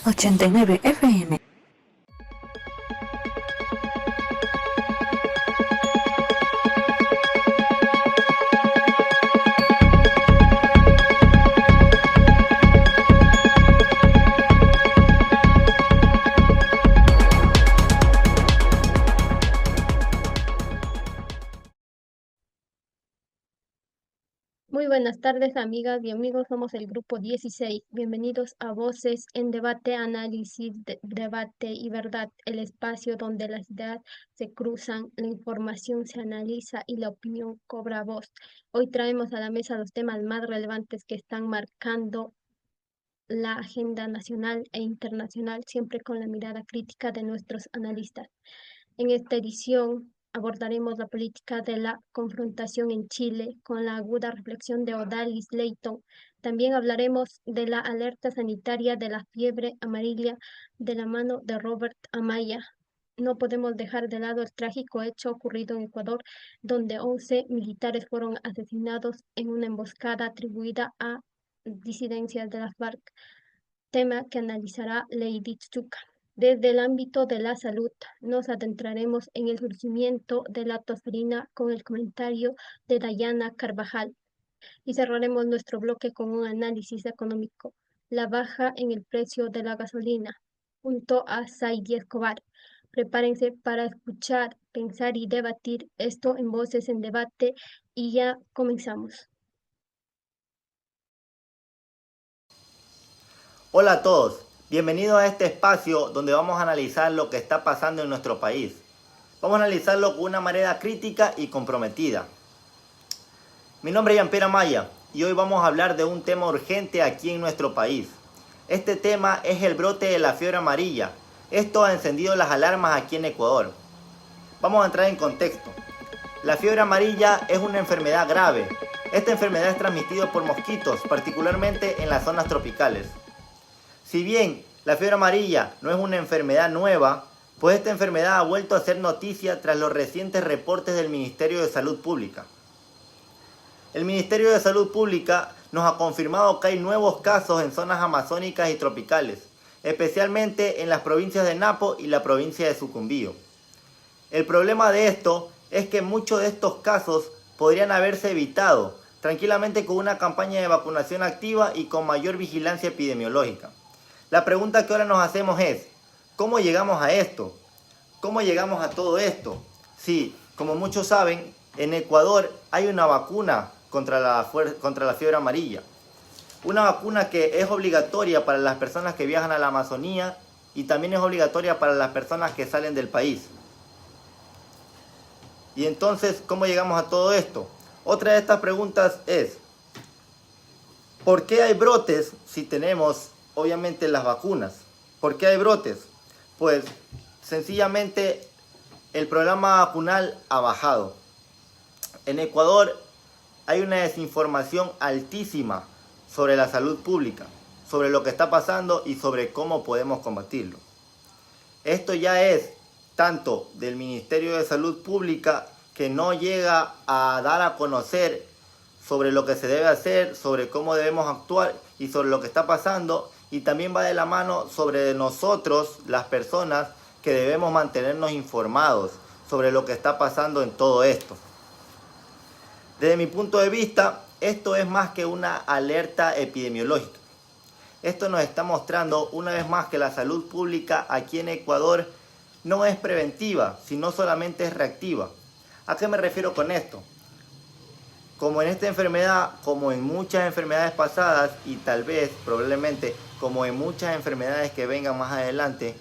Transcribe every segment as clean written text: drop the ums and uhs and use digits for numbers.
89 FM. Muy buenas tardes, amigas y amigos. Somos el grupo 16. Bienvenidos a Voces en Debate, Análisis, Debate y Verdad, el espacio donde las ideas se cruzan, la información se analiza y la opinión cobra voz. Hoy traemos a la mesa los temas más relevantes que están marcando la agenda nacional e internacional, siempre con la mirada crítica de nuestros analistas. En esta edición abordaremos la política de la confrontación en Chile con la aguda reflexión de Odalis Leighton. También hablaremos de la alerta sanitaria de la fiebre amarilla de la mano de Robert Amaya. No podemos dejar de lado el trágico hecho ocurrido en Ecuador, donde 11 militares fueron asesinados en una emboscada atribuida a disidencias de las FARC, tema que analizará Lady Tsuka. Desde el ámbito de la salud, nos adentraremos en el surgimiento de la tosferina con el comentario de Dayana Carvajal y cerraremos nuestro bloque con un análisis económico, la baja en el precio de la gasolina, junto a Saidi Escobar. Prepárense para escuchar, pensar y debatir esto en Voces en Debate y ya comenzamos. Hola a todos, bienvenidos a este espacio donde vamos a analizar lo que está pasando en nuestro país. Vamos a analizarlo con una manera crítica y comprometida. Mi nombre es Jean-Pierre Amaya y hoy vamos a hablar de un tema urgente aquí en nuestro país. Este tema es el brote de la fiebre amarilla. Esto ha encendido las alarmas aquí en Ecuador. Vamos a entrar en contexto. La fiebre amarilla es una enfermedad grave. Esta enfermedad es transmitida por mosquitos, particularmente en las zonas tropicales. Si bien la fiebre amarilla no es una enfermedad nueva, pues esta enfermedad ha vuelto a ser noticia tras los recientes reportes del Ministerio de Salud Pública. El Ministerio de Salud Pública nos ha confirmado que hay nuevos casos en zonas amazónicas y tropicales, especialmente en las provincias de Napo y la provincia de Sucumbío. El problema de esto es que muchos de estos casos podrían haberse evitado tranquilamente con una campaña de vacunación activa y con mayor vigilancia epidemiológica. La pregunta que ahora nos hacemos es, ¿cómo llegamos a esto? ¿Cómo llegamos a todo esto? Sí, como muchos saben, en Ecuador hay una vacuna contra la fiebre amarilla. Una vacuna que es obligatoria para las personas que viajan a la Amazonía y también es obligatoria para las personas que salen del país. Y entonces, ¿cómo llegamos a todo esto? Otra de estas preguntas es, ¿por qué hay brotes si tenemos obviamente las vacunas? ¿Por qué hay brotes? Pues sencillamente el programa vacunal ha bajado. En Ecuador hay una desinformación altísima sobre la salud pública, sobre lo que está pasando y sobre cómo podemos combatirlo. Esto ya es tanto del Ministerio de Salud Pública, que no llega a dar a conocer sobre lo que se debe hacer, sobre cómo debemos actuar y sobre lo que está pasando, y también va de la mano sobre nosotros, las personas, que debemos mantenernos informados sobre lo que está pasando en todo esto. Desde mi punto de vista, esto es más que una alerta epidemiológica. Esto nos está mostrando una vez más que la salud pública aquí en Ecuador no es preventiva, sino solamente es reactiva. ¿A qué me refiero con esto? Como en esta enfermedad, como en muchas enfermedades pasadas y tal vez, probablemente, como en muchas enfermedades que vengan más adelante,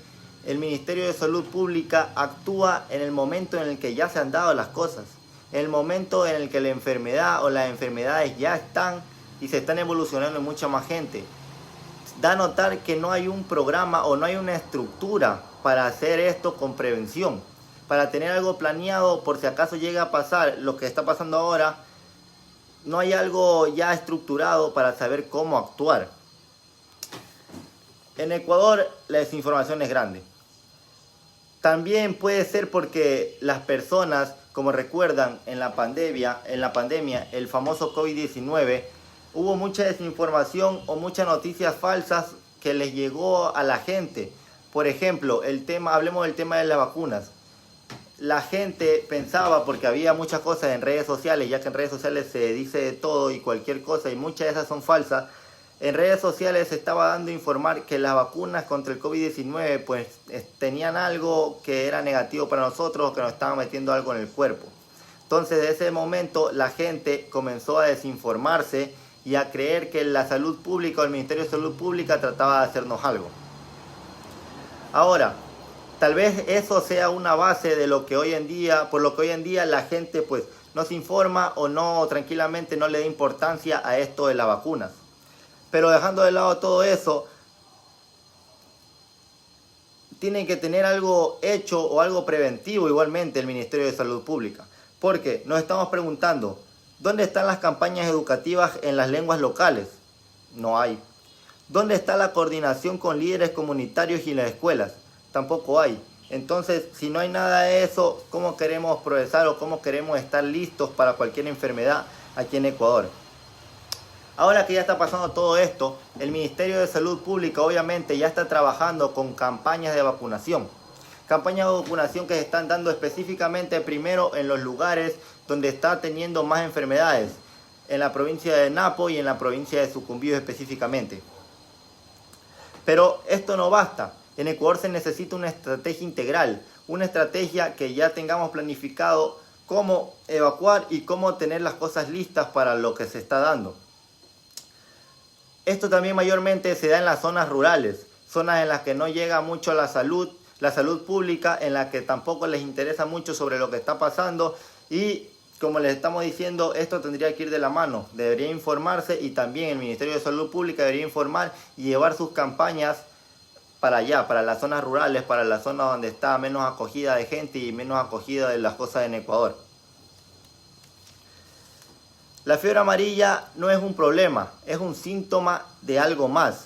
el Ministerio de Salud Pública actúa en el momento en el que ya se han dado las cosas, en el momento en el que la enfermedad o las enfermedades ya están y se están evolucionando en mucha más gente. Da a notar que no hay un programa o no hay una estructura para hacer esto con prevención, para tener algo planeado por si acaso llega a pasar lo que está pasando ahora. No hay algo ya estructurado para saber cómo actuar. En Ecuador la desinformación es grande. También puede ser porque las personas, como recuerdan, en la pandemia, el famoso COVID-19, hubo mucha desinformación o muchas noticias falsas que les llegó a la gente. Por ejemplo, hablemos del tema de las vacunas. La gente pensaba, porque había muchas cosas en redes sociales, ya que en redes sociales se dice de todo y cualquier cosa, y muchas de esas son falsas. En redes sociales se estaba dando a informar que las vacunas contra el COVID-19 pues tenían algo que era negativo para nosotros, que nos estaban metiendo algo en el cuerpo. Entonces, de ese momento la gente comenzó a desinformarse y a creer que la salud pública o el Ministerio de Salud Pública trataba de hacernos algo. Ahora, tal vez eso sea una base de lo que hoy en día, por lo que hoy en día la gente pues no se informa o no tranquilamente no le da importancia a esto de las vacunas. Pero dejando de lado todo eso, tienen que tener algo hecho o algo preventivo igualmente el Ministerio de Salud Pública. Porque nos estamos preguntando, ¿dónde están las campañas educativas en las lenguas locales? No hay. ¿Dónde está la coordinación con líderes comunitarios y las escuelas? Tampoco hay. Entonces, si no hay nada de eso, ¿cómo queremos progresar o cómo queremos estar listos para cualquier enfermedad aquí en Ecuador? Ahora que ya está pasando todo esto, el Ministerio de Salud Pública obviamente ya está trabajando con campañas de vacunación. Campañas de vacunación que se están dando específicamente primero en los lugares donde está teniendo más enfermedades, en la provincia de Napo y en la provincia de Sucumbíos específicamente. Pero esto no basta. En Ecuador se necesita una estrategia integral, una estrategia que ya tengamos planificado cómo evacuar y cómo tener las cosas listas para lo que se está dando. Esto también mayormente se da en las zonas rurales, zonas en las que no llega mucho la salud pública, en las que tampoco les interesa mucho sobre lo que está pasando y como les estamos diciendo, esto tendría que ir de la mano, debería informarse y también el Ministerio de Salud Pública debería informar y llevar sus campañas para allá, para las zonas rurales, para las zonas donde está menos acogida de gente y menos acogida de las cosas en Ecuador. La fiebre amarilla no es un problema, es un síntoma de algo más.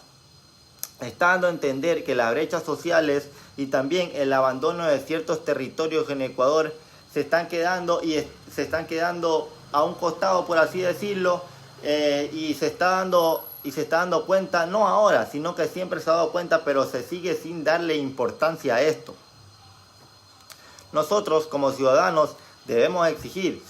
Está dando a entender que las brechas sociales y también el abandono de ciertos territorios en Ecuador se están quedando a un costado, por así decirlo, y se está dando cuenta, no ahora, sino que siempre se ha dado cuenta, pero se sigue sin darle importancia a esto. Nosotros como ciudadanos debemos exigir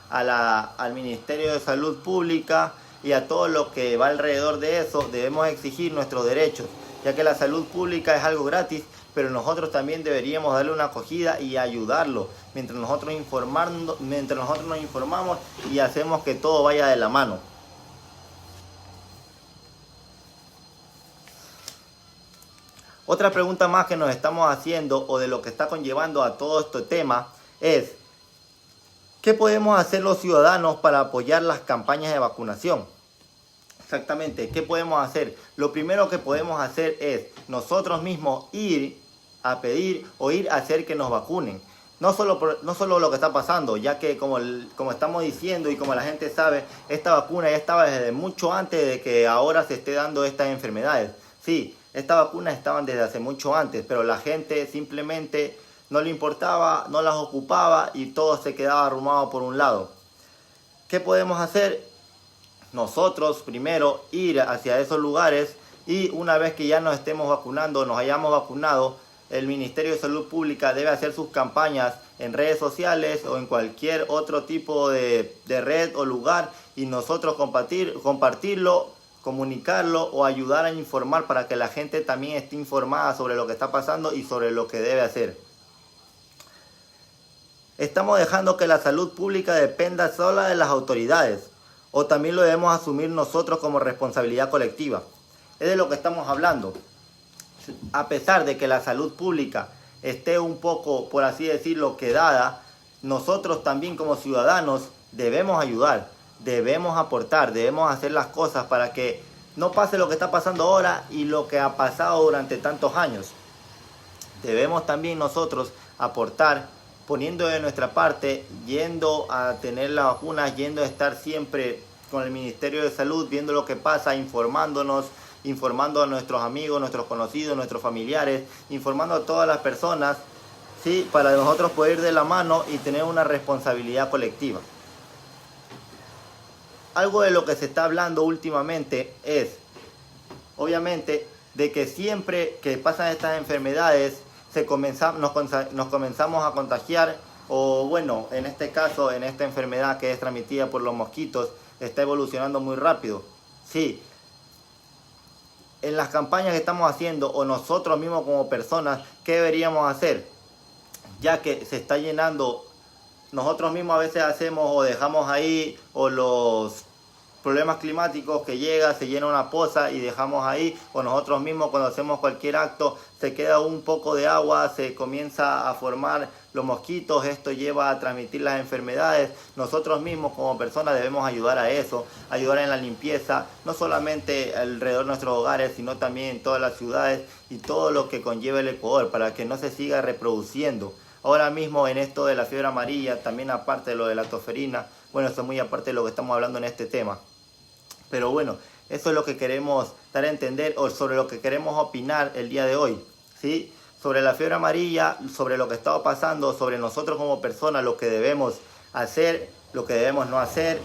al Ministerio de Salud Pública y a todo lo que va alrededor de eso, debemos exigir nuestros derechos, ya que la salud pública es algo gratis, pero nosotros también deberíamos darle una acogida y ayudarlo, mientras nosotros nos informamos y hacemos que todo vaya de la mano. Otra pregunta más que nos estamos haciendo o de lo que está conllevando a todo este tema es ¿qué podemos hacer los ciudadanos para apoyar las campañas de vacunación? Exactamente, ¿qué podemos hacer? Lo primero que podemos hacer es nosotros mismos ir a pedir o ir a hacer que nos vacunen. No solo lo que está pasando, ya que como estamos diciendo y como la gente sabe, esta vacuna ya estaba desde mucho antes de que ahora se esté dando estas enfermedades. Sí, estas vacunas estaban desde hace mucho antes, pero la gente simplemente no le importaba, no las ocupaba y todo se quedaba arrumado por un lado. ¿Qué podemos hacer? Nosotros primero ir hacia esos lugares y una vez que ya nos estemos vacunando, nos hayamos vacunado, el Ministerio de Salud Pública debe hacer sus campañas en redes sociales o en cualquier otro tipo de red o lugar y nosotros compartirlo, comunicarlo o ayudar a informar para que la gente también esté informada sobre lo que está pasando y sobre lo que debe hacer. Estamos dejando que la salud pública dependa sola de las autoridades o también lo debemos asumir nosotros como responsabilidad colectiva. Es de lo que estamos hablando. A pesar de que la salud pública esté un poco, por así decirlo, quedada, nosotros también como ciudadanos debemos ayudar, debemos aportar, debemos hacer las cosas para que no pase lo que está pasando ahora y lo que ha pasado durante tantos años. Debemos también nosotros aportar, poniendo de nuestra parte, yendo a tener la vacuna, yendo a estar siempre con el Ministerio de Salud, viendo lo que pasa, informándonos, informando a nuestros amigos, nuestros conocidos, nuestros familiares, informando a todas las personas, ¿sí? Para nosotros poder ir de la mano y tener una responsabilidad colectiva. Algo de lo que se está hablando últimamente es obviamente, de que siempre que pasan estas enfermedades nos comenzamos a contagiar, o bueno, en este caso, en esta enfermedad que es transmitida por los mosquitos, está evolucionando muy rápido. Sí, en las campañas que estamos haciendo, o nosotros mismos como personas, ¿qué deberíamos hacer? Ya que se está llenando, nosotros mismos a veces hacemos o dejamos ahí, o los problemas climáticos que llega, se llena una poza y dejamos ahí, o nosotros mismos cuando hacemos cualquier acto se queda un poco de agua, se comienza a formar los mosquitos, esto lleva a transmitir las enfermedades. Nosotros mismos como personas debemos ayudar a eso, ayudar en la limpieza, no solamente alrededor de nuestros hogares, sino también en todas las ciudades y todo lo que conlleva el Ecuador, para que no se siga reproduciendo. Ahora mismo en esto de la fiebre amarilla, también aparte de lo de la tosferina, bueno, eso es muy aparte de lo que estamos hablando en este tema. Pero bueno, eso es lo que queremos dar a entender, o sobre lo que queremos opinar el día de hoy, ¿sí? Sobre la fiebre amarilla, sobre lo que está pasando, sobre nosotros como personas, lo que debemos hacer, lo que debemos no hacer,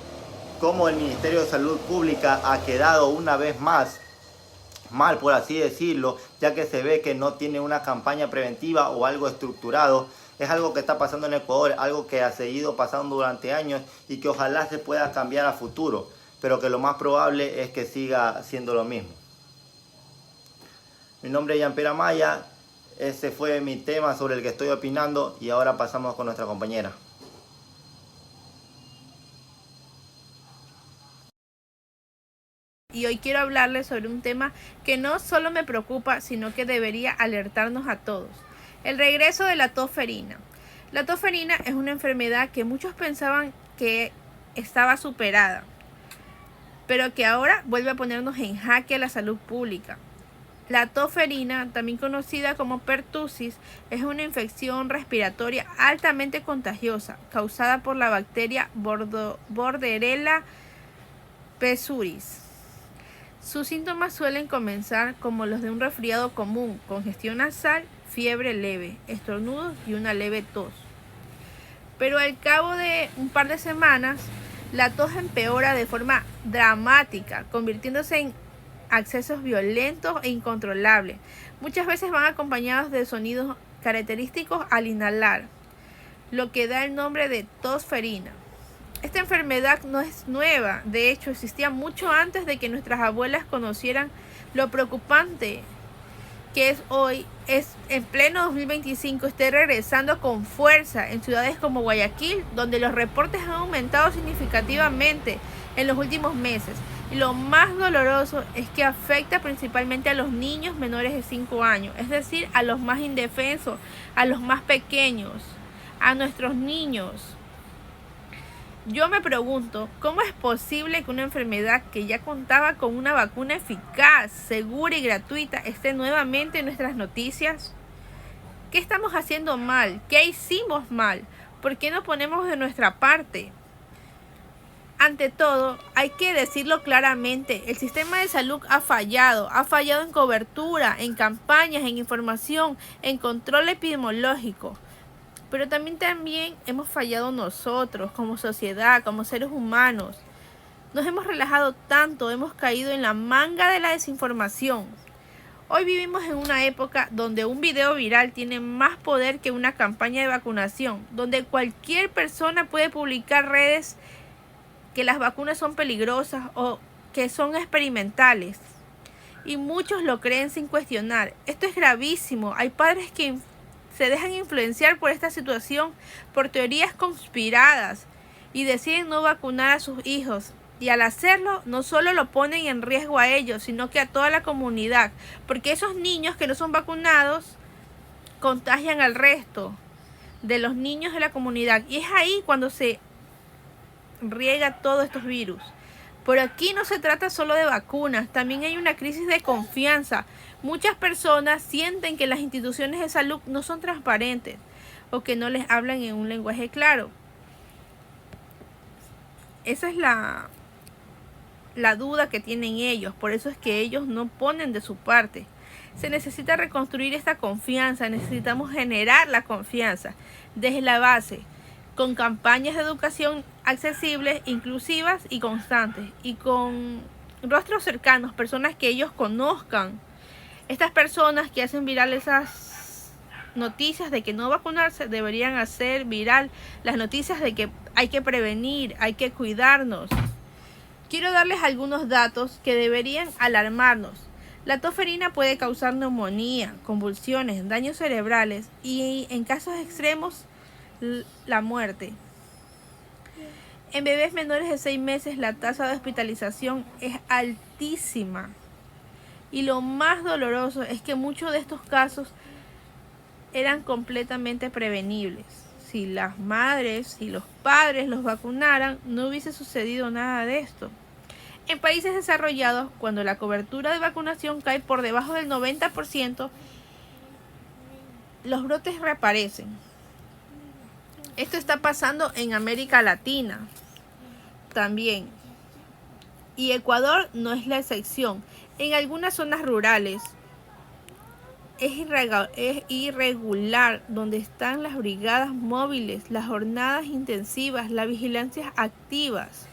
cómo el Ministerio de Salud Pública ha quedado una vez más mal, por así decirlo, ya que se ve que no tiene una campaña preventiva o algo estructurado. Es algo que está pasando en Ecuador, algo que ha seguido pasando durante años y que ojalá se pueda cambiar a futuro, pero que lo más probable es que siga siendo lo mismo. Mi nombre es Jean-Pierre Amaya, ese fue mi tema sobre el que estoy opinando, y ahora pasamos con nuestra compañera. Y hoy quiero hablarles sobre un tema que no solo me preocupa, sino que debería alertarnos a todos: el regreso de la tosferina. La tosferina es una enfermedad que muchos pensaban que estaba superada, pero que ahora vuelve a ponernos en jaque a la salud pública. La tosferina, también conocida como pertussis, es una infección respiratoria altamente contagiosa causada por la bacteria Bordetella pseudomonas. Sus síntomas suelen comenzar como los de un resfriado común: congestión nasal, fiebre leve, estornudos y una leve tos. Pero al cabo de un par de semanas, la tos empeora de forma dramática, convirtiéndose en accesos violentos e incontrolables. Muchas veces van acompañados de sonidos característicos al inhalar, lo que da el nombre de tosferina. Esta enfermedad no es nueva, de hecho existía mucho antes de que nuestras abuelas conocieran lo preocupante que es hoy, en pleno 2025, esté regresando con fuerza en ciudades como Guayaquil, donde los reportes han aumentado significativamente en los últimos meses. Y lo más doloroso es que afecta principalmente a los niños menores de 5 años, es decir, a los más indefensos, a los más pequeños, a nuestros niños. Yo me pregunto, ¿cómo es posible que una enfermedad que ya contaba con una vacuna eficaz, segura y gratuita esté nuevamente en nuestras noticias? ¿Qué estamos haciendo mal? ¿Qué hicimos mal? ¿Por qué no ponemos de nuestra parte? Ante todo, hay que decirlo claramente: el sistema de salud ha fallado en cobertura, en campañas, en información, en control epidemiológico. Pero también hemos fallado nosotros, como sociedad, como seres humanos. Nos hemos relajado tanto, hemos caído en la manga de la desinformación. Hoy vivimos en una época donde un video viral tiene más poder que una campaña de vacunación, donde cualquier persona puede publicar redes que las vacunas son peligrosas o que son experimentales. Y muchos lo creen sin cuestionar. Esto es gravísimo. Hay padres que se dejan influenciar por esta situación, por teorías conspiradas, y deciden no vacunar a sus hijos. Y al hacerlo, no solo lo ponen en riesgo a ellos, sino que a toda la comunidad, porque esos niños que no son vacunados contagian al resto de los niños de la comunidad. Y es ahí cuando se riega todos estos virus. Por aquí no se trata solo de vacunas, también hay una crisis de confianza. Muchas personas sienten que las instituciones de salud no son transparentes o que no les hablan en un lenguaje claro. Esa es la duda que tienen ellos, por eso es que ellos no ponen de su parte. Se necesita reconstruir esta confianza, necesitamos generar la confianza desde la base, con campañas de educación accesibles, inclusivas y constantes, y con rostros cercanos, personas que ellos conozcan. Estas personas que hacen viral esas noticias de que no vacunarse deberían hacer viral las noticias de que hay que prevenir, hay que cuidarnos. Quiero darles algunos datos que deberían alarmarnos. La tos ferina puede causar neumonía, convulsiones, daños cerebrales y en casos extremos la muerte. En bebés menores de 6 meses la tasa de hospitalización es altísima. Y lo más doloroso es que muchos de estos casos eran completamente prevenibles. Si las madres y los padres los vacunaran, no hubiese sucedido nada de esto. En países desarrollados, cuando la cobertura de vacunación cae por debajo del 90%, los brotes reaparecen. Esto está pasando en América Latina también. Y Ecuador no es la excepción. En algunas zonas rurales es irregular donde están las brigadas móviles, las jornadas intensivas, las vigilancias activas.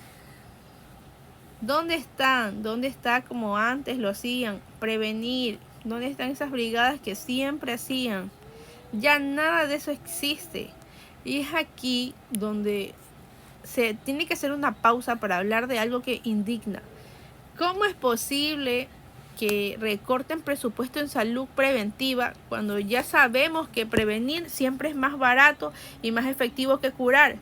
¿Dónde están? ¿Dónde está como antes lo hacían? Prevenir. ¿Dónde están esas brigadas que siempre hacían? Ya nada de eso existe. Y es aquí donde se tiene que hacer una pausa para hablar de algo que indigna. ¿Cómo es posible que recorten presupuesto en salud preventiva cuando ya sabemos que prevenir siempre es más barato y más efectivo que curar?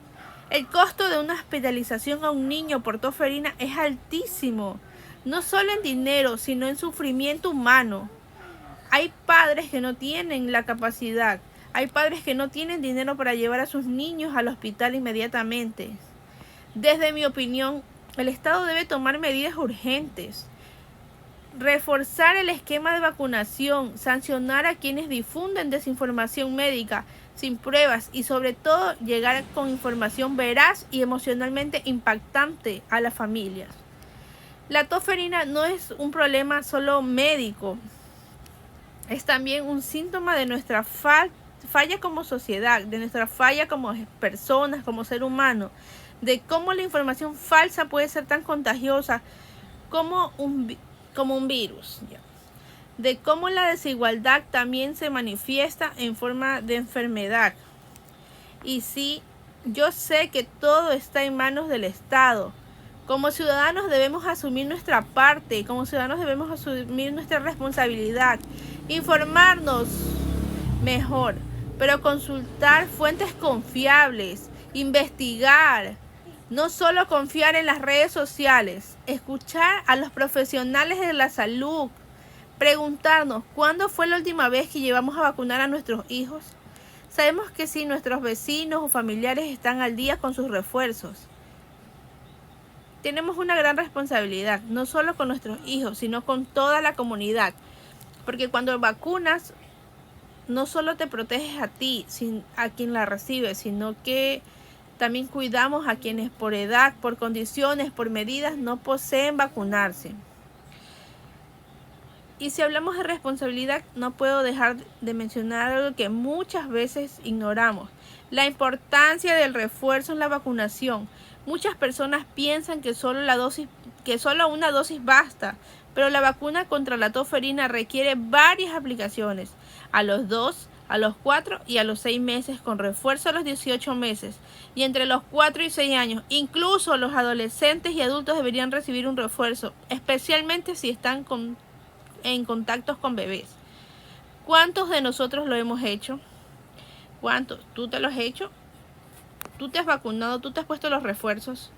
El costo de una hospitalización a un niño por tos ferina es altísimo, no solo en dinero, sino en sufrimiento humano. Hay padres que no tienen la capacidad, hay padres que no tienen dinero para llevar a sus niños al hospital inmediatamente. Desde mi opinión, el Estado debe tomar medidas urgentes, reforzar el esquema de vacunación, sancionar a quienes difunden desinformación médica sin pruebas y sobre todo llegar con información veraz y emocionalmente impactante a las familias. La tos ferina no es un problema solo médico, es también un síntoma de nuestra falla como sociedad, de nuestra falla como personas, como ser humano, de cómo la información falsa puede ser tan contagiosa como un virus, de cómo la desigualdad también se manifiesta en forma de enfermedad. Y sí, yo sé que todo está en manos del Estado. Como ciudadanos debemos asumir nuestra parte, como ciudadanos debemos asumir nuestra responsabilidad, informarnos mejor, pero consultar fuentes confiables, investigar, no solo confiar en las redes sociales, escuchar a los profesionales de la salud, preguntarnos cuándo fue la última vez que llevamos a vacunar a nuestros hijos. Sabemos que si nuestros vecinos o familiares están al día con sus refuerzos, tenemos una gran responsabilidad, no solo con nuestros hijos, sino con toda la comunidad. Porque cuando vacunas, no solo te proteges a ti, a quien la recibe, sino que también cuidamos a quienes por edad, por condiciones, por medidas no poseen vacunarse. Y si hablamos de responsabilidad, no puedo dejar de mencionar algo que muchas veces ignoramos: la importancia del refuerzo en la vacunación. Muchas personas piensan que solo una dosis basta, pero la vacuna contra la tos ferina requiere varias aplicaciones, a los 2, a los 4 y a los 6 meses, con refuerzo a los 18 meses, y entre los 4 y 6 años. Incluso los adolescentes y adultos deberían recibir un refuerzo, especialmente si están en contactos con bebés. ¿Cuántos de nosotros lo hemos hecho? ¿Cuántos? ¿Tú te lo has hecho? ¿Tú te has vacunado? ¿Tú te has puesto los refuerzos?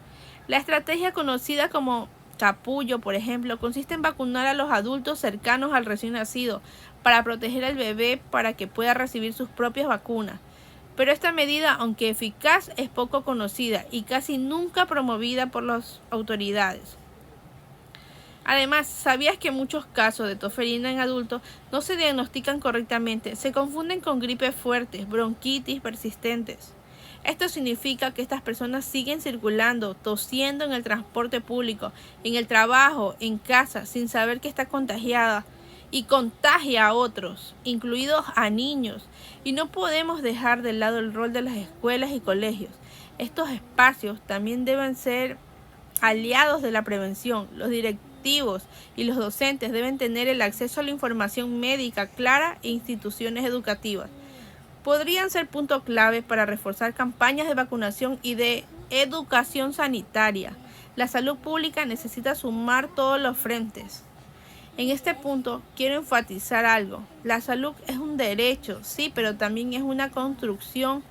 La estrategia conocida como capullo, por ejemplo, consiste en vacunar a los adultos cercanos al recién nacido para proteger al bebé para que pueda recibir sus propias vacunas. Pero esta medida, aunque eficaz, es poco conocida y casi nunca promovida por las autoridades. Además, ¿sabías que muchos casos de tos ferina en adultos no se diagnostican correctamente? Se confunden con gripes fuertes, bronquitis persistentes. Esto significa que estas personas siguen circulando, tosiendo en el transporte público, en el trabajo, en casa, sin saber que está contagiada y contagia a otros, incluidos a niños. Y no podemos dejar de lado el rol de las escuelas y colegios. Estos espacios también deben ser aliados de la prevención. Los directores directivos y los docentes deben tener el acceso a la información médica clara e instituciones educativas. Podrían ser punto clave para reforzar campañas de vacunación y de educación sanitaria. La salud pública necesita sumar todos los frentes. En este punto quiero enfatizar algo. La salud es un derecho, sí, pero también es una construcción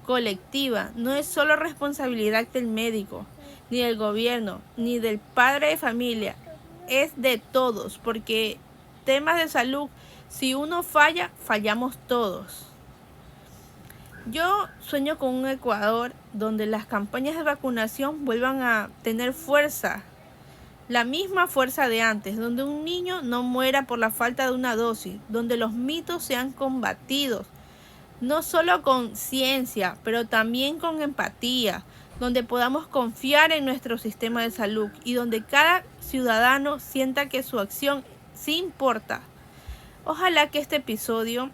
colectiva. No es solo responsabilidad del médico, ni del gobierno, ni del padre de familia. Es de todos, porque temas de salud, si uno falla, fallamos todos. Yo sueño con un Ecuador donde las campañas de vacunación vuelvan a tener fuerza, la misma fuerza de antes, donde un niño no muera por la falta de una dosis, donde los mitos sean combatidos, no solo con ciencia, pero también con empatía, donde podamos confiar en nuestro sistema de salud y donde cada ciudadano sienta que su acción sí importa. Ojalá que este episodio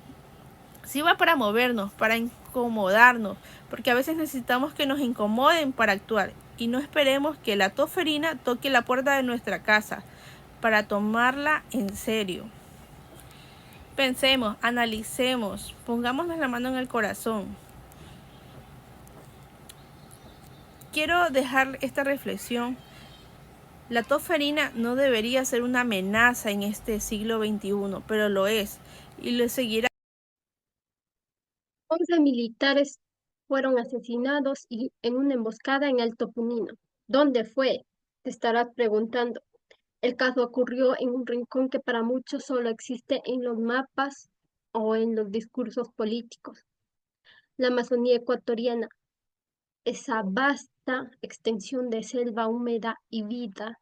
sirva para movernos, para incomodarnos, porque a veces necesitamos que nos incomoden para actuar y no esperemos que la tosferina toque la puerta de nuestra casa para tomarla en serio. Pensemos, analicemos, pongámonos la mano en el corazón. Quiero dejar esta reflexión. La tosferina no debería ser una amenaza en este siglo XXI, pero lo es y lo seguirá. 11 militares fueron asesinados en una emboscada en Alto Punino. ¿Dónde fue? Te estarás preguntando. El caso ocurrió en un rincón que para muchos solo existe en los mapas o en los discursos políticos. La Amazonía ecuatoriana, esa vasta extensión de selva húmeda y vida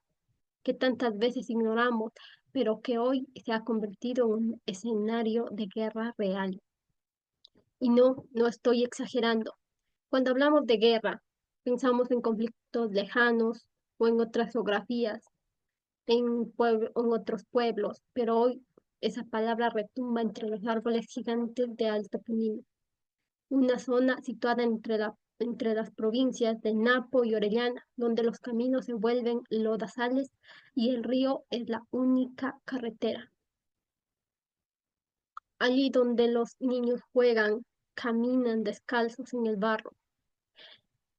que tantas veces ignoramos, pero que hoy se ha convertido en un escenario de guerra real. Y no estoy exagerando. Cuando hablamos de guerra, pensamos en conflictos lejanos o en otras geografías, en otros pueblos, pero hoy esa palabra retumba entre los árboles gigantes de Alto Punino, una zona situada entre las provincias de Napo y Orellana, donde los caminos se vuelven lodazales y el río es la única carretera. Allí donde los niños juegan, caminan descalzos en el barro.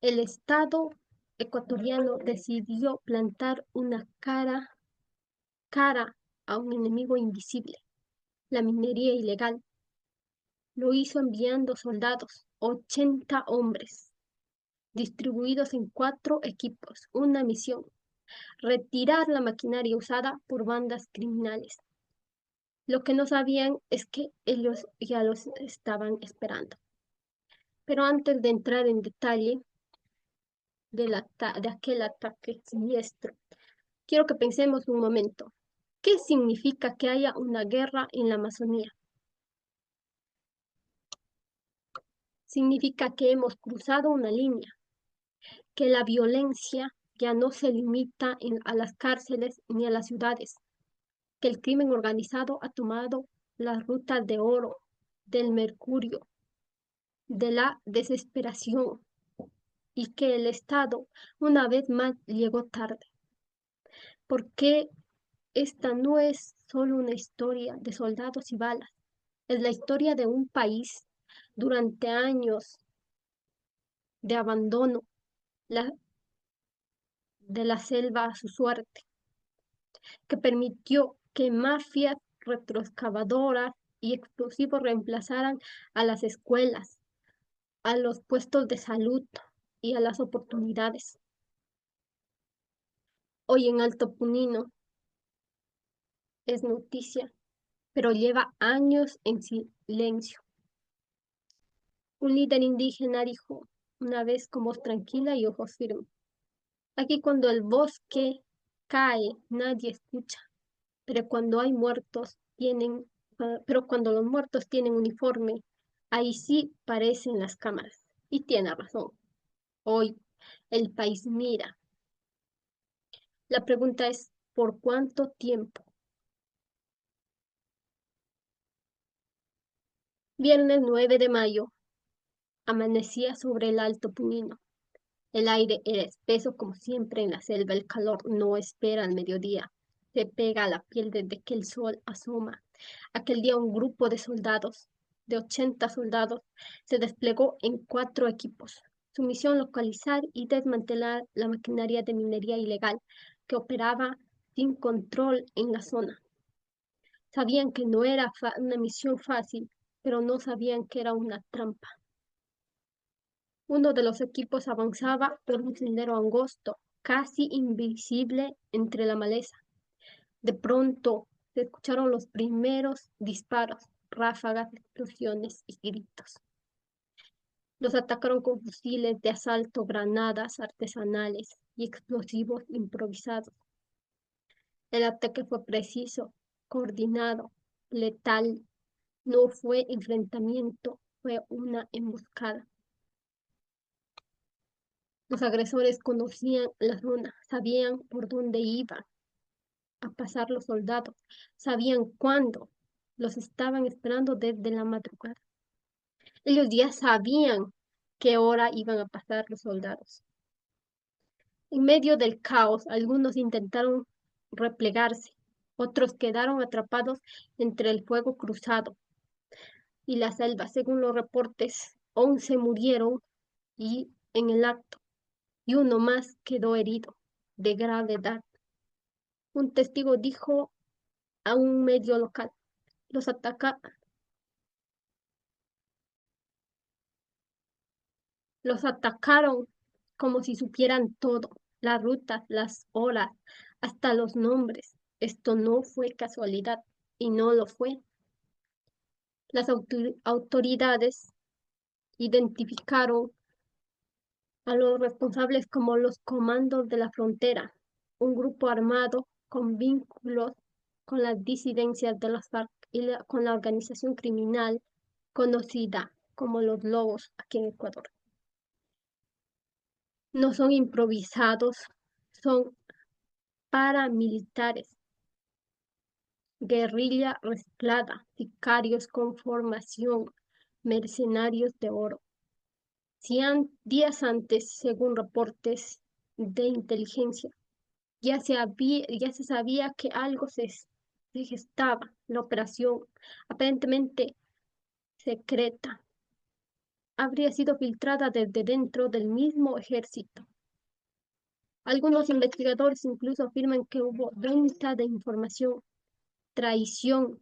El Estado ecuatoriano decidió plantar una cara a un enemigo invisible, la minería ilegal. Lo hizo enviando soldados, 80 hombres, distribuidos en 4 equipos. Una misión: retirar la maquinaria usada por bandas criminales. Lo que no sabían es que ellos ya los estaban esperando. Pero antes de entrar en detalle de aquel ataque siniestro, quiero que pensemos un momento. ¿Qué significa que haya una guerra en la Amazonía? Significa que hemos cruzado una línea, que la violencia ya no se limita a las cárceles ni a las ciudades, que el crimen organizado ha tomado las rutas de oro, del mercurio, de la desesperación y que el Estado una vez más llegó tarde. Porque esta no es solo una historia de soldados y balas, es la historia de un país durante años de abandono de la selva a su suerte, que permitió que mafias retroexcavadoras y explosivos reemplazaran a las escuelas, a los puestos de salud y a las oportunidades. Hoy en Alto Punino es noticia, pero lleva años en silencio. Un líder indígena dijo una vez con voz tranquila y ojos firmes: aquí cuando el bosque cae, nadie escucha, pero cuando hay muertos pero cuando los muertos tienen uniforme, ahí sí parecen las cámaras. Y tiene razón. Hoy el país mira. La pregunta es, ¿por cuánto tiempo? Viernes 9 de mayo, amanecía sobre el Alto Punino. El aire era espeso como siempre en la selva. El calor no espera al mediodía. se pega a la piel desde que el sol asoma. Aquel día un grupo de soldados, de 80 soldados, se desplegó en 4 equipos. Su misión localizar y desmantelar la maquinaria de minería ilegal que operaba sin control en la zona. Sabían que no era una misión fácil, pero no sabían que era una trampa. Uno de los equipos avanzaba por un sendero angosto, casi invisible entre la maleza. De pronto se escucharon los primeros disparos, ráfagas, explosiones y gritos. Los atacaron con fusiles de asalto, granadas artesanales y explosivos improvisados. El ataque fue preciso, coordinado, letal. No fue enfrentamiento, fue una emboscada. Los agresores conocían la zona, sabían por dónde iban a pasar los soldados, sabían cuándo los estaban esperando desde la madrugada. Ellos ya sabían qué hora iban a pasar los soldados. En medio del caos, algunos intentaron replegarse, otros quedaron atrapados entre el fuego cruzado y la selva. Según los reportes, 11 murieron y en el acto, y uno más quedó herido de gravedad. Un testigo dijo a un medio local, los, los atacaron como si supieran todo, las rutas, las horas, hasta los nombres. Esto no fue casualidad y no lo fue. Las autoridades identificaron a los responsables como los comandos de la frontera, un grupo armado con vínculos con las disidencias de las FARC y con la organización criminal conocida como los Lobos aquí en Ecuador. No son improvisados, son paramilitares, guerrilla reciclada, sicarios con formación, mercenarios de oro. Días antes, según reportes de inteligencia, ya se sabía que algo se gestaba. La operación, aparentemente secreta, habría sido filtrada desde dentro del mismo ejército. Algunos investigadores incluso afirman que hubo venta de información, traición.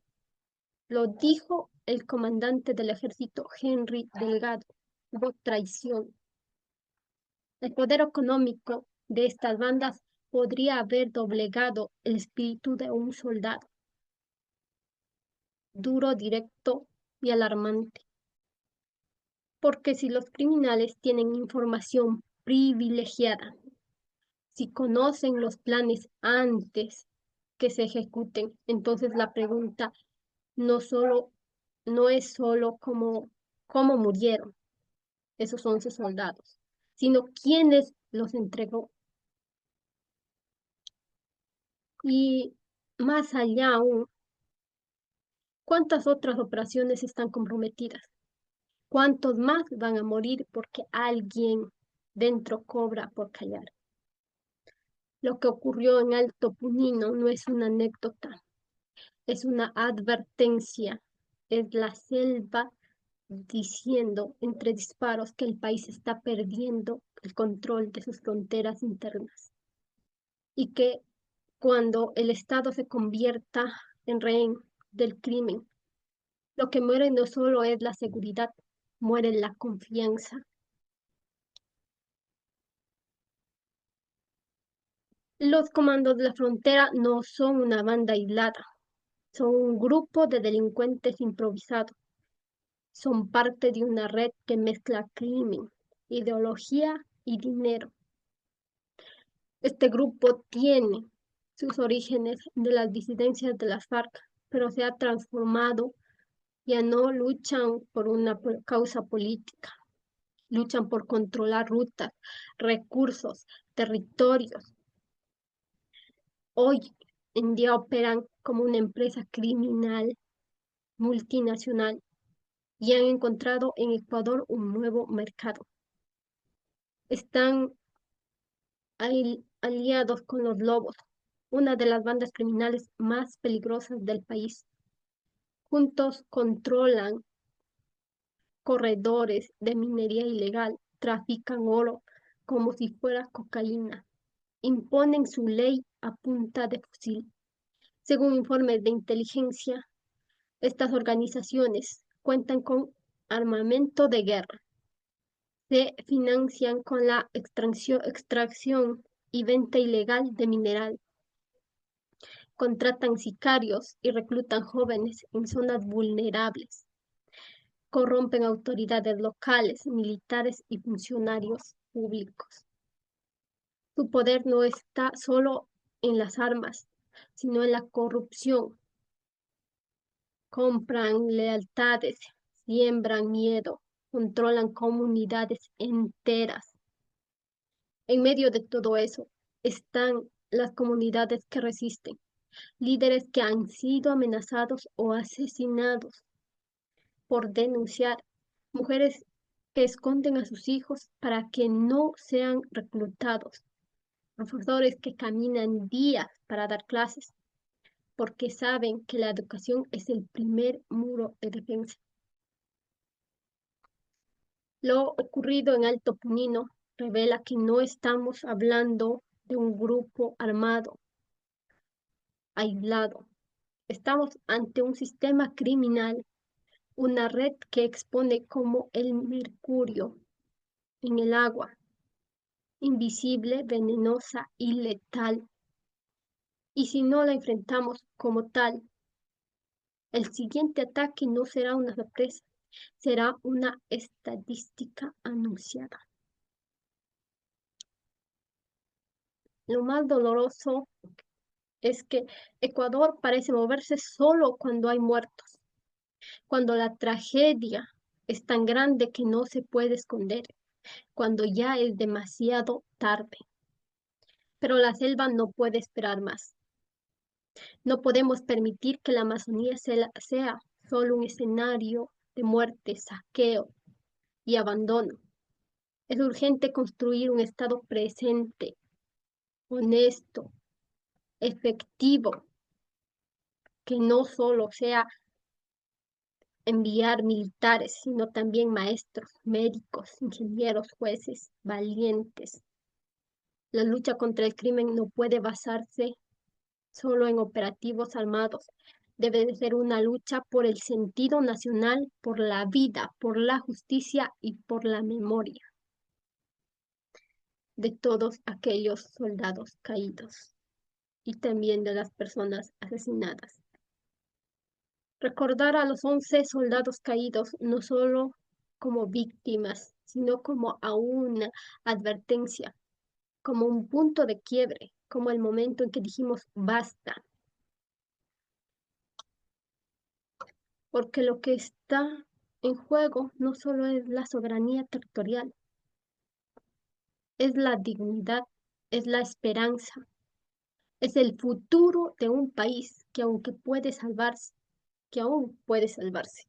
Lo dijo el comandante del ejército, Henry Delgado. Hubo traición. El poder económico de estas bandas podría haber doblegado el espíritu de un soldado. Duro, directo y alarmante. Porque si los criminales tienen información privilegiada, si conocen los planes antes que se ejecuten, entonces la pregunta no es solo cómo murieron esos 11 soldados, sino quiénes los entregó. Y más allá aún, ¿cuántas otras operaciones están comprometidas? ¿Cuántos más van a morir porque alguien dentro cobra por callar? Lo que ocurrió en Alto Punino no es una anécdota, es una advertencia, es la selva diciendo entre disparos que el país está perdiendo el control de sus fronteras internas y que cuando el Estado se convierta en rehén del crimen, lo que muere no solo es la seguridad, muere la confianza. Los comandos de la frontera no son una banda aislada, son un grupo de delincuentes improvisados. Son parte de una red que mezcla crimen, ideología y dinero. Este grupo tiene sus orígenes de las disidencias de las FARC, pero se ha transformado. Ya no luchan por una causa política, luchan por controlar rutas, recursos, territorios. Hoy en día operan como una empresa criminal multinacional y han encontrado en Ecuador un nuevo mercado. Están aliados con los lobos, una de las bandas criminales más peligrosas del país. Juntos controlan corredores de minería ilegal, trafican oro como si fuera cocaína, imponen su ley a punta de fusil. Según informes de inteligencia, estas organizaciones cuentan con armamento de guerra, se financian con la extracción y venta ilegal de mineral, contratan sicarios y reclutan jóvenes en zonas vulnerables, corrompen autoridades locales, militares y funcionarios públicos. Su poder no está solo en las armas, sino en la corrupción. Compran lealtades, siembran miedo, controlan comunidades enteras. En medio de todo eso están las comunidades que resisten, líderes que han sido amenazados o asesinados por denunciar, mujeres que esconden a sus hijos para que no sean reclutados, profesores que caminan días para dar clases porque saben que la educación es el primer muro de defensa. Lo ocurrido en Alto Punino revela que no estamos hablando de un grupo armado aislado. Estamos ante un sistema criminal, una red que expone como el mercurio en el agua, invisible, venenosa y letal. Y si no la enfrentamos como tal, el siguiente ataque no será una sorpresa, será una estadística anunciada. Lo más doloroso es que Ecuador parece moverse solo cuando hay muertos, cuando la tragedia es tan grande que no se puede esconder, cuando ya es demasiado tarde. Pero la selva no puede esperar más. No podemos permitir que la Amazonía sea solo un escenario de muerte, saqueo y abandono. Es urgente construir un Estado presente, honesto, efectivo, que no solo sea enviar militares, sino también maestros, médicos, ingenieros, jueces, valientes. La lucha contra el crimen no puede basarse solo en operativos armados. Debe de ser una lucha por el sentido nacional, por la vida, por la justicia y por la memoria de todos aquellos soldados caídos y también de las personas asesinadas. Recordar a los 11 soldados caídos no solo como víctimas, sino como a una advertencia, como un punto de quiebre, como el momento en que dijimos basta, porque lo que está en juego no solo es la soberanía territorial, es la dignidad, es la esperanza, es el futuro de un país que aunque puede salvarse, que aún puede salvarse.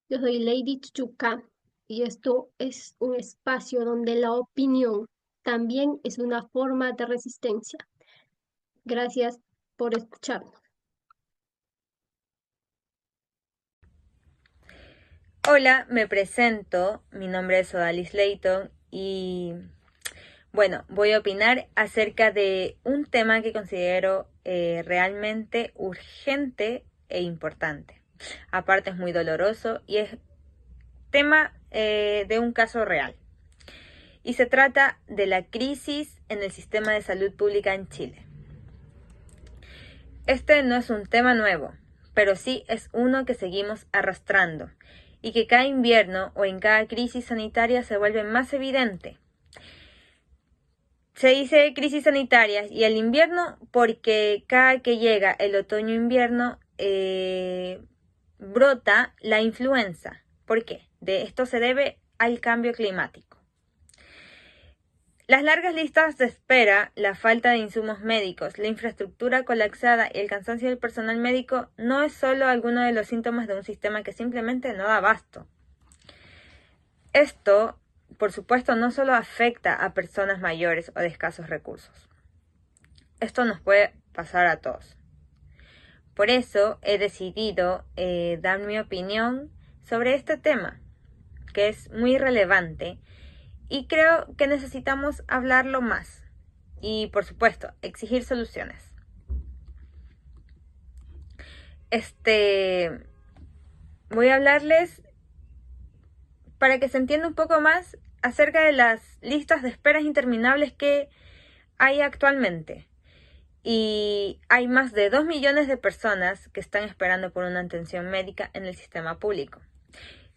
Yo soy Lady Chuchuca y esto es un espacio donde la opinión también es una forma de resistencia. Gracias por escucharnos. Hola, me presento, mi nombre es Odalis Layton y bueno, voy a opinar acerca de un tema que considero realmente urgente e importante. Aparte es muy doloroso y es tema de un caso real. Y se trata de la crisis en el sistema de salud pública en Chile. Este no es un tema nuevo, pero sí es uno que seguimos arrastrando y que cada invierno o en cada crisis sanitaria se vuelve más evidente. Se dice crisis sanitarias y el invierno porque cada que llega el otoño-invierno brota la influenza. ¿Por qué? De esto se debe al cambio climático. Las largas listas de espera, la falta de insumos médicos, la infraestructura colapsada y el cansancio del personal médico no es solo alguno de los síntomas de un sistema que simplemente no da abasto. Esto, por supuesto, no solo afecta a personas mayores o de escasos recursos. esto nos puede pasar a todos. Por eso he decidido dar mi opinión sobre este tema, que es muy relevante y creo que necesitamos hablarlo más y, por supuesto, exigir soluciones. Voy a hablarles para que se entienda un poco más acerca de las listas de esperas interminables que hay actualmente. Y hay más de 2 millones de personas que están esperando por una atención médica en el sistema público.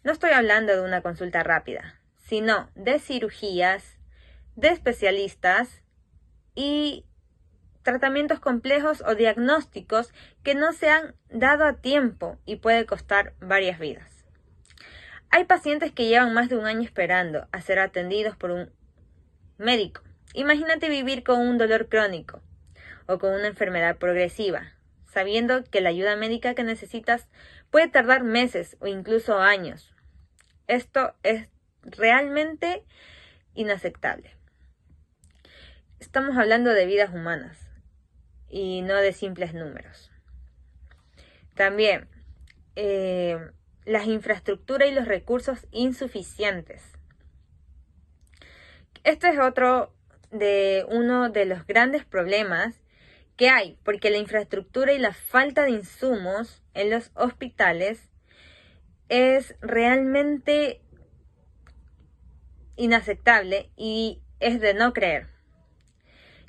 No estoy hablando de una consulta rápida, sino de cirugías, de especialistas y tratamientos complejos o diagnósticos que no se han dado a tiempo y puede costar varias vidas. Hay pacientes que llevan más de un año esperando a ser atendidos por un médico. Imagínate vivir con un dolor crónico o con una enfermedad progresiva, sabiendo que la ayuda médica que necesitas puede tardar meses o incluso años. Esto es realmente inaceptable. Estamos hablando de vidas humanas y no de simples números. También, las infraestructuras y los recursos insuficientes. Este es uno de los grandes problemas que hay, porque la infraestructura y la falta de insumos en los hospitales es realmente inaceptable y es de no creer,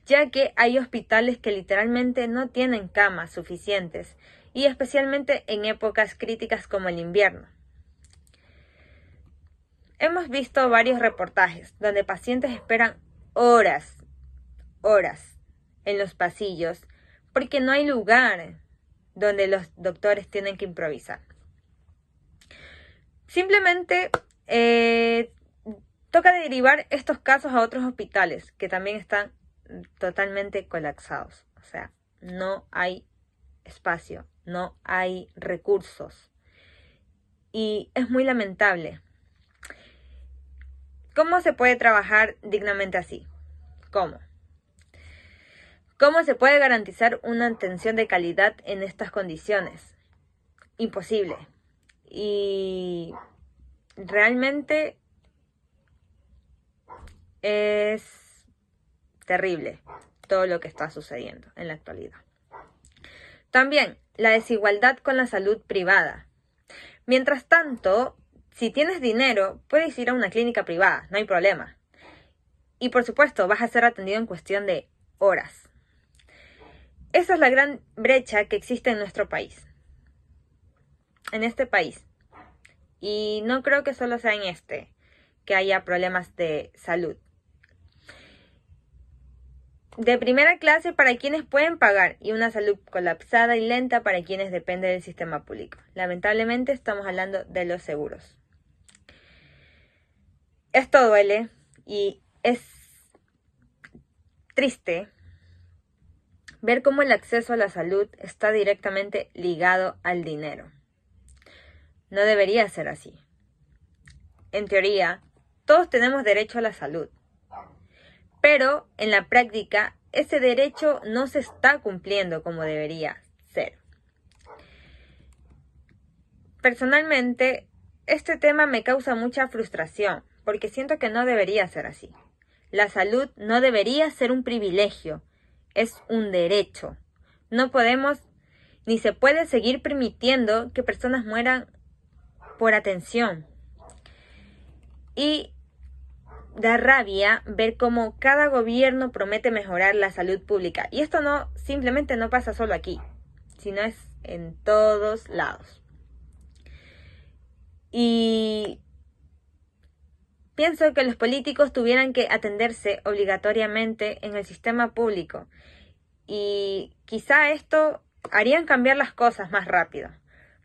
ya que hay hospitales que literalmente no tienen camas suficientes y especialmente en épocas críticas como el invierno. Hemos visto varios reportajes donde pacientes esperan horas en los pasillos porque no hay lugar donde los doctores tienen que improvisar. Simplemente toca derivar estos casos a otros hospitales que también están totalmente colapsados. O sea, no hay espacio, no hay recursos. Y es muy lamentable. ¿Cómo se puede trabajar dignamente así? ¿Cómo? ¿Cómo se puede garantizar una atención de calidad en estas condiciones? Imposible. Y realmente es terrible todo lo que está sucediendo en la actualidad. También la desigualdad con la salud privada. Mientras tanto, si tienes dinero, puedes ir a una clínica privada, no hay problema. Y por supuesto, vas a ser atendido en cuestión de horas. Esa es la gran brecha que existe en nuestro país. En este país. Y no creo que solo sea en que haya problemas de salud. De primera clase para quienes pueden pagar y una salud colapsada y lenta para quienes dependen del sistema público. Lamentablemente estamos hablando de los seguros. Esto duele y es triste ver cómo el acceso a la salud está directamente ligado al dinero. No debería ser así. En teoría, todos tenemos derecho a la salud. Pero en la práctica, ese derecho no se está cumpliendo como debería ser. Personalmente, este tema me causa mucha frustración, porque siento que no debería ser así. La salud no debería ser un privilegio, es un derecho. No podemos ni se puede seguir permitiendo que personas mueran por atención. Y da rabia ver cómo cada gobierno promete mejorar la salud pública. Y esto simplemente no pasa solo aquí, sino es en todos lados. Y pienso que los políticos tuvieran que atenderse obligatoriamente en el sistema público. Y quizá esto harían cambiar las cosas más rápido,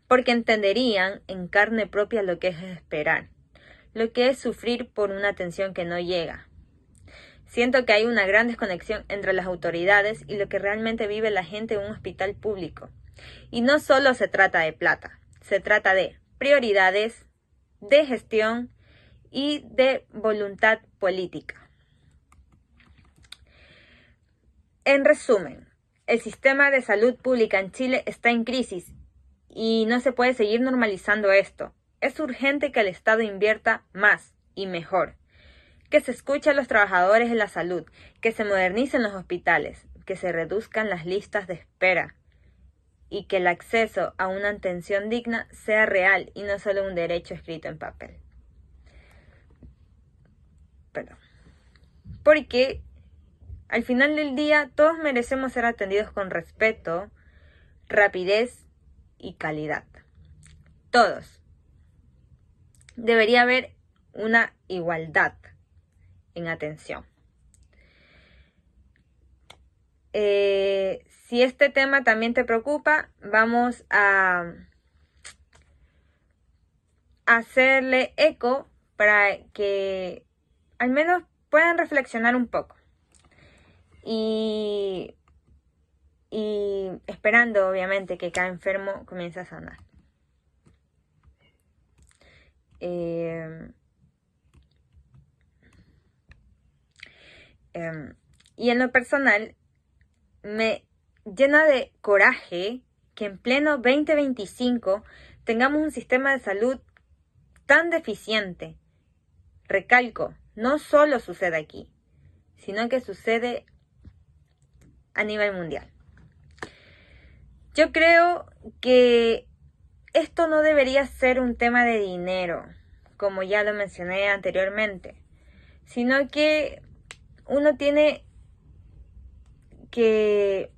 porque entenderían en carne propia lo que es esperar, lo que es sufrir por una atención que no llega. Siento que hay una gran desconexión entre las autoridades y lo que realmente vive la gente en un hospital público. Y no solo se trata de plata, se trata de prioridades, de gestión y de voluntad política. En resumen, el sistema de salud pública en Chile está en crisis y no se puede seguir normalizando esto. Es urgente que el Estado invierta más y mejor, que se escuche a los trabajadores de la salud, que se modernicen los hospitales, que se reduzcan las listas de espera y que el acceso a una atención digna sea real y no solo un derecho escrito en papel. Porque al final del día todos merecemos ser atendidos con respeto, rapidez y calidad. Todos. Debería haber una igualdad en atención. Si este tema también te preocupa, vamos a hacerle eco para que al menos puedan reflexionar un poco. Y esperando, obviamente, que cada enfermo comience a sanar. Y en lo personal, me llena de coraje que en pleno 2025 tengamos un sistema de salud tan deficiente. Recalco, no solo sucede aquí, sino que sucede a nivel mundial. Yo creo que esto no debería ser un tema de dinero, como ya lo mencioné anteriormente, sino que uno tiene que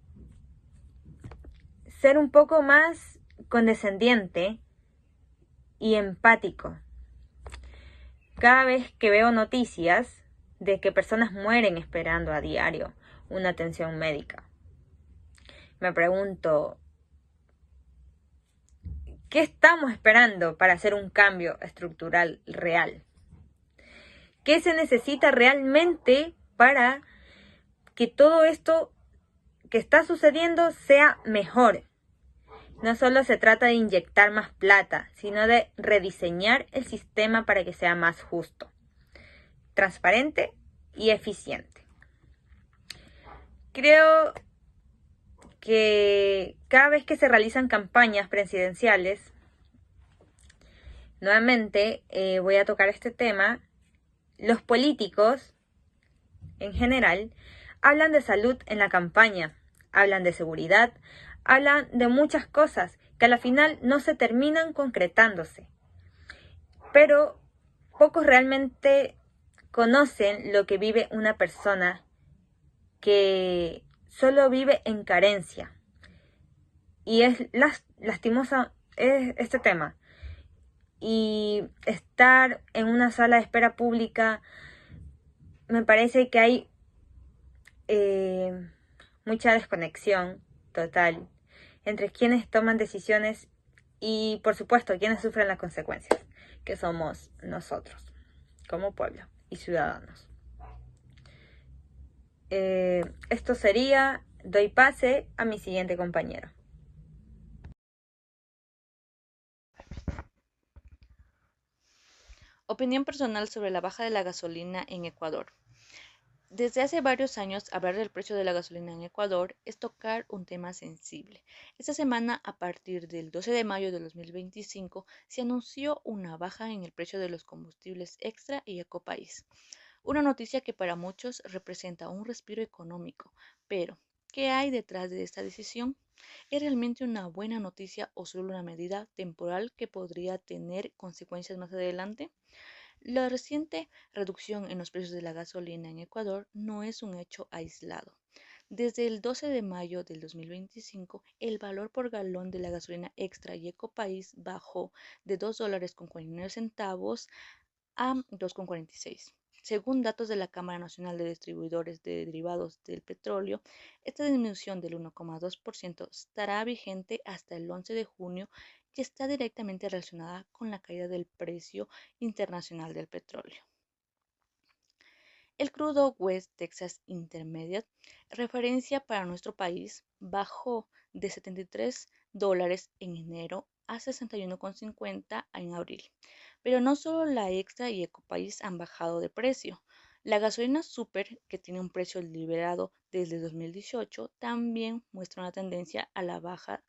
ser un poco más condescendiente y empático. Cada vez que veo noticias de que personas mueren esperando a diario una atención médica, me pregunto, ¿qué estamos esperando para hacer un cambio estructural real? ¿Qué se necesita realmente para que todo esto que está sucediendo sea mejor? No solo se trata de inyectar más plata, sino de rediseñar el sistema para que sea más justo, transparente y eficiente. Creo que cada vez que se realizan campañas presidenciales, nuevamente voy a tocar este tema, los políticos en general hablan de salud en la campaña, hablan de seguridad, hablan de muchas cosas que a la final no se terminan concretándose. Pero pocos realmente conocen lo que vive una persona que solo vive en carencia. Y es lastimosa este tema. Y estar en una sala de espera pública, me parece que hay mucha desconexión total entre quienes toman decisiones y, por supuesto, quienes sufren las consecuencias, que somos nosotros, como pueblo y ciudadanos. Esto sería, doy pase a mi siguiente compañero. Opinión personal sobre la baja de la gasolina en Ecuador. Desde hace varios años, hablar del precio de la gasolina en Ecuador es tocar un tema sensible. Esta semana, a partir del 12 de mayo de 2025, se anunció una baja en el precio de los combustibles Extra y Ecopaís. Una noticia que para muchos representa un respiro económico, pero ¿qué hay detrás de esta decisión? ¿Es realmente una buena noticia o solo una medida temporal que podría tener consecuencias más adelante? La reciente reducción en los precios de la gasolina en Ecuador no es un hecho aislado. Desde el 12 de mayo del 2025, el valor por galón de la gasolina Extra y Ecopaís bajó de $2.49 a $2.46. Según datos de la Cámara Nacional de Distribuidores de Derivados del Petróleo, esta disminución del 1,2% estará vigente hasta el 11 de junio y está directamente relacionada con la caída del precio internacional del petróleo. El crudo West Texas Intermediate, referencia para nuestro país, bajó de $73 en enero a $61,50 en abril. Pero no solo la Extra y Ecopaís han bajado de precio. La gasolina super, que tiene un precio liberado desde 2018, también muestra una tendencia a la baja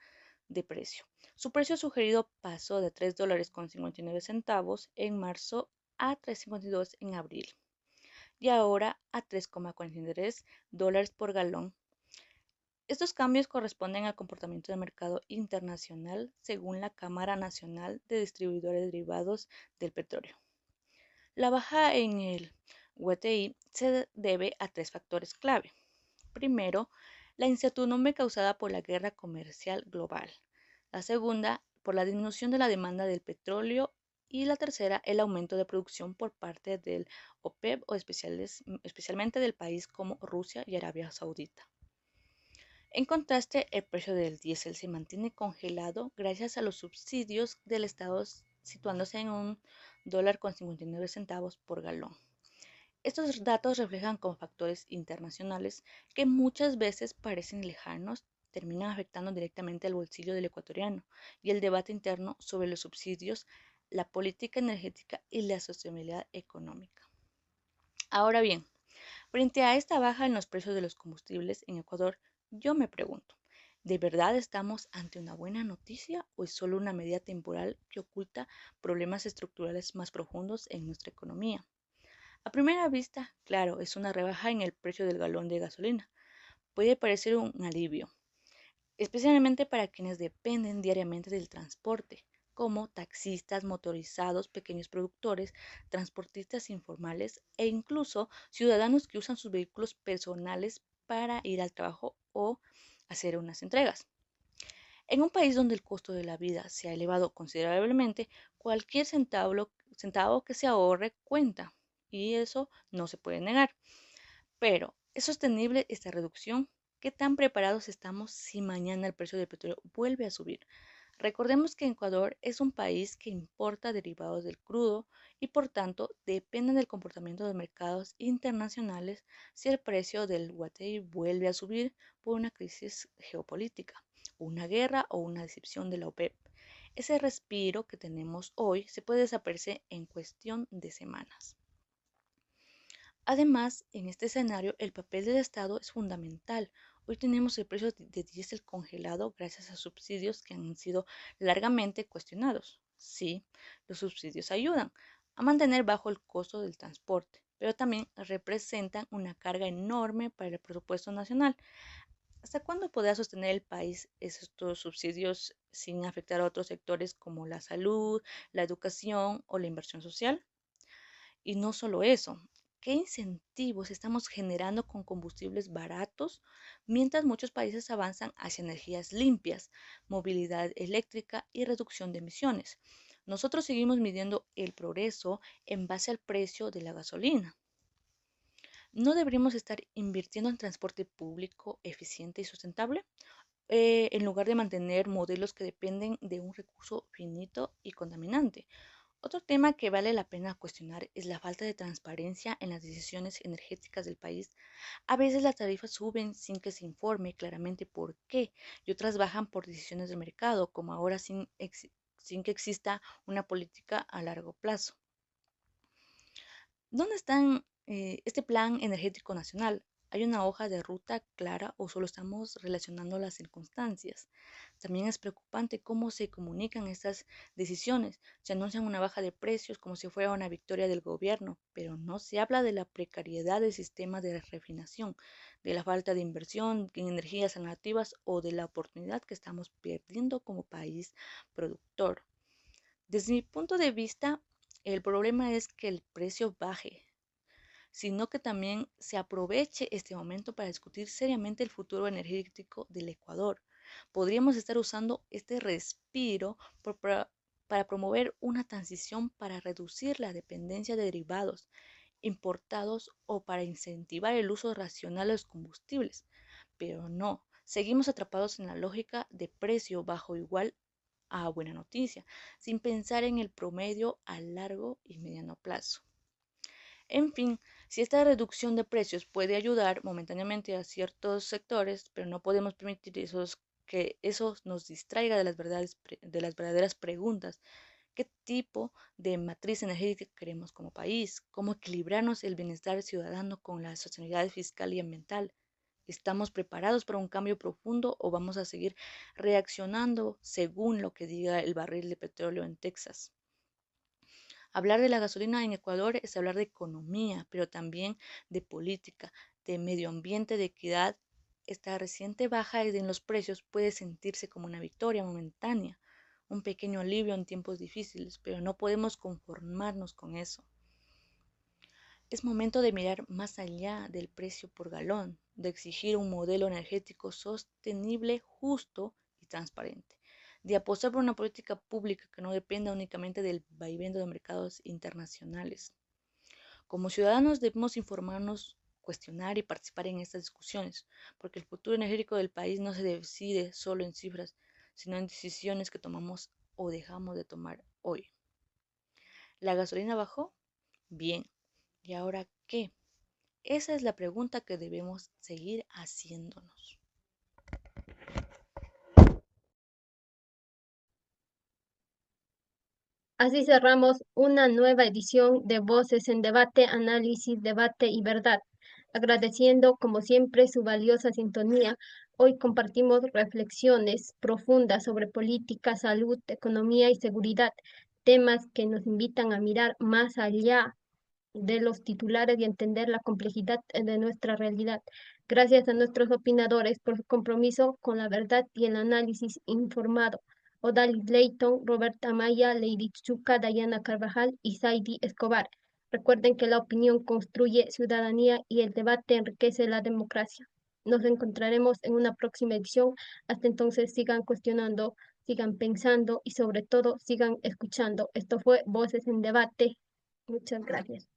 de precio. Su precio sugerido pasó de $3.59 en marzo a $3.52 en abril y ahora a $3.43 por galón. Estos cambios corresponden al comportamiento del mercado internacional según la Cámara Nacional de Distribuidores Derivados del Petróleo. La baja en el WTI se debe a tres factores clave. Primero, la incertidumbre causada por la guerra comercial global. La segunda, por la disminución de la demanda del petróleo. Y la tercera, el aumento de producción por parte del OPEP o especialmente del país como Rusia y Arabia Saudita. En contraste, el precio del diésel se mantiene congelado gracias a los subsidios del Estado, situándose en $1.59 por galón. Estos datos reflejan cómo factores internacionales que muchas veces parecen lejanos terminan afectando directamente al bolsillo del ecuatoriano y el debate interno sobre los subsidios, la política energética y la sostenibilidad económica. Ahora bien, frente a esta baja en los precios de los combustibles en Ecuador, yo me pregunto, ¿de verdad estamos ante una buena noticia o es solo una medida temporal que oculta problemas estructurales más profundos en nuestra economía? A primera vista, claro, es una rebaja en el precio del galón de gasolina. Puede parecer un alivio, especialmente para quienes dependen diariamente del transporte, como taxistas motorizados, pequeños productores, transportistas informales e incluso ciudadanos que usan sus vehículos personales para ir al trabajo o hacer unas entregas. En un país donde el costo de la vida se ha elevado considerablemente, cualquier centavo que se ahorre cuenta, y eso no se puede negar. Pero, ¿es sostenible esta reducción? ¿Qué tan preparados estamos si mañana el precio del petróleo vuelve a subir? Recordemos que Ecuador es un país que importa derivados del crudo y por tanto depende del comportamiento de mercados internacionales si el precio del WTI vuelve a subir por una crisis geopolítica, una guerra o una decepción de la OPEP. Ese respiro que tenemos hoy se puede desaparecer en cuestión de semanas. Además, en este escenario, el papel del Estado es fundamental. Hoy tenemos el precio de diésel congelado gracias a subsidios que han sido largamente cuestionados. Sí, los subsidios ayudan a mantener bajo el costo del transporte, pero también representan una carga enorme para el presupuesto nacional. ¿Hasta cuándo podrá sostener el país estos subsidios sin afectar a otros sectores como la salud, la educación o la inversión social? Y no solo eso, ¿qué incentivos estamos generando con combustibles baratos mientras muchos países avanzan hacia energías limpias, movilidad eléctrica y reducción de emisiones? Nosotros seguimos midiendo el progreso en base al precio de la gasolina. ¿No deberíamos estar invirtiendo en transporte público eficiente y sustentable? En lugar de mantener modelos que dependen de un recurso finito y contaminante. Otro tema que vale la pena cuestionar es la falta de transparencia en las decisiones energéticas del país. A veces las tarifas suben sin que se informe claramente por qué y otras bajan por decisiones del mercado, como ahora sin que exista una política a largo plazo. ¿Dónde está este plan energético nacional? ¿Hay una hoja de ruta clara o solo estamos relacionando las circunstancias? También es preocupante cómo se comunican estas decisiones. Se anuncian una baja de precios como si fuera una victoria del gobierno, pero no se habla de la precariedad del sistema de refinación, de la falta de inversión en energías alternativas o de la oportunidad que estamos perdiendo como país productor. Desde mi punto de vista, el problema es que el precio baje, sino que también se aproveche este momento para discutir seriamente el futuro energético del Ecuador. Podríamos estar usando este respiro para promover una transición para reducir la dependencia de derivados importados o para incentivar el uso racional de los combustibles. Pero no, seguimos atrapados en la lógica de precio bajo igual a buena noticia, sin pensar en el promedio a largo y mediano plazo. En fin, si esta reducción de precios puede ayudar momentáneamente a ciertos sectores, pero no podemos permitir que eso nos distraiga de las verdaderas preguntas qué tipo de matriz energética queremos como país, cómo equilibrarnos el bienestar ciudadano con la sostenibilidad fiscal y ambiental. ¿Estamos preparados para un cambio profundo o vamos a seguir reaccionando según lo que diga el barril de petróleo en Texas? Hablar de la gasolina en Ecuador es hablar de economía, pero también de política, de medio ambiente, de equidad. Esta reciente baja en los precios puede sentirse como una victoria momentánea, un pequeño alivio en tiempos difíciles, pero no podemos conformarnos con eso. Es momento de mirar más allá del precio por galón, de exigir un modelo energético sostenible, justo y transparente, de apostar por una política pública que no dependa únicamente del vaivén de mercados internacionales. Como ciudadanos debemos informarnos, cuestionar y participar en estas discusiones, porque el futuro energético del país no se decide solo en cifras, sino en decisiones que tomamos o dejamos de tomar hoy. ¿La gasolina bajó? Bien. ¿Y ahora qué? Esa es la pregunta que debemos seguir haciéndonos. Así cerramos una nueva edición de Voces en Debate, Análisis, Debate y Verdad. Agradeciendo, como siempre, su valiosa sintonía. Hoy compartimos reflexiones profundas sobre política, salud, economía y seguridad, temas que nos invitan a mirar más allá de los titulares y entender la complejidad de nuestra realidad. Gracias a nuestros opinadores por su compromiso con la verdad y el análisis informado. Odalis Leighton, Roberta Amaya, Lady Chuca, Dayana Carvajal y Saidi Escobar. Recuerden que la opinión construye ciudadanía y el debate enriquece la democracia. Nos encontraremos en una próxima edición. Hasta entonces sigan cuestionando, sigan pensando y sobre todo sigan escuchando. Esto fue Voces en Debate. Muchas gracias.